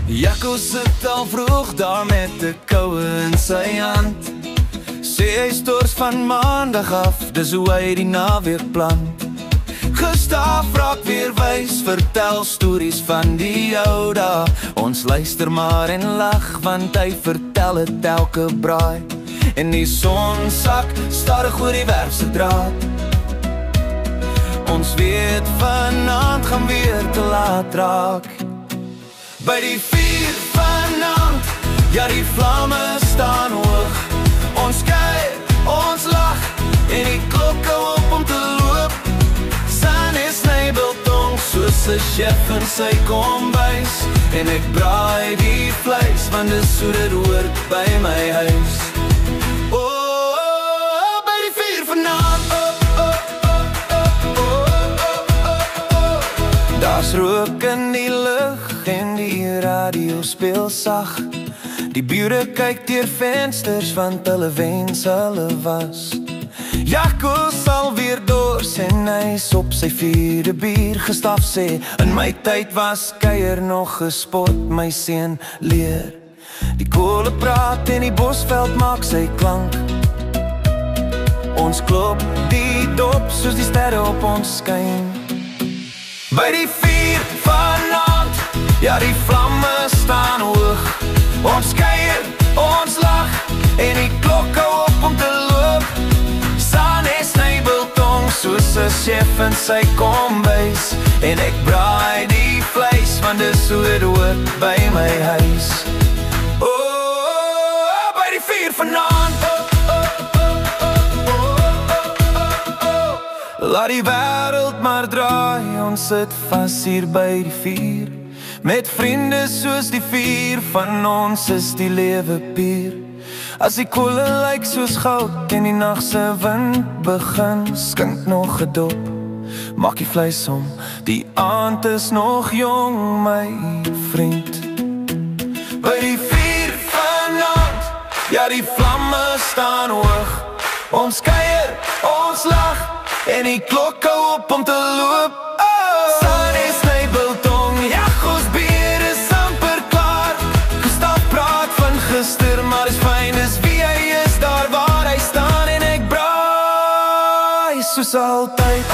Jacko sit al vroeg daar met de koue in sy hand. Sê hy stors van maandag af, dis hoe hy die naweek plan. Gustav raak weer wys, vertel stories van die ou dae. Ons luister maar en lag, want hy vertel het elke braai. En die son sak stadig oor die werfse draad. Ons weet vanaand gaan weer te laat raak. By die vuur vanaand, ja die vlamme staan hoog. Ons kuier, ons lag, en die klok hou op om te loop. Sun is nebeltong, soos 'n chef in sy kombuis. En ek braai die vleis, want dis hoe dit hoort by my huis. By die vuur vanaand, daar's rook in die lug en die radio speel sag. Die bure kyk deur vensters, want hulle wens hulle was. Jacko sal weer dors en hy's op sy 4de bier. Gustav sê, in my tyd was kuier nog gespot, my seun leer. Die kole praat en die bosveld maak sy klank. Ons klop die dop soos die sterre op ons skyn. By die vuur vanaand, ja die vlamme staan hoog. Ons kuier, ons lag, en die klok hou op om te loop. Sun is nebeltong, soos 'n chef in sy kombuis. En ek braai die vleis, want dis hoe dit hoort by my huis. By die vuur vanaand, laat die wêreld maar draai, ons sit vas hier by die vuur. Met vriende soos die vier, van ons is die lewe pier. As die koele lyk soos goud en die nagse wind begin, skink nog 'n dop, maak die vleis om, die aand is nog jong, my vriend. By die vuur vanaand, ja die vlamme staan hoog. Ons kuier, ons lag, en die klok hou op om te loop. Sun is nebeltong, Jacko's bier is amper klaar. Gustav praat van gister, maar is fyn, is wie hy is, daar waar hy staan. En ek braai soos altyd,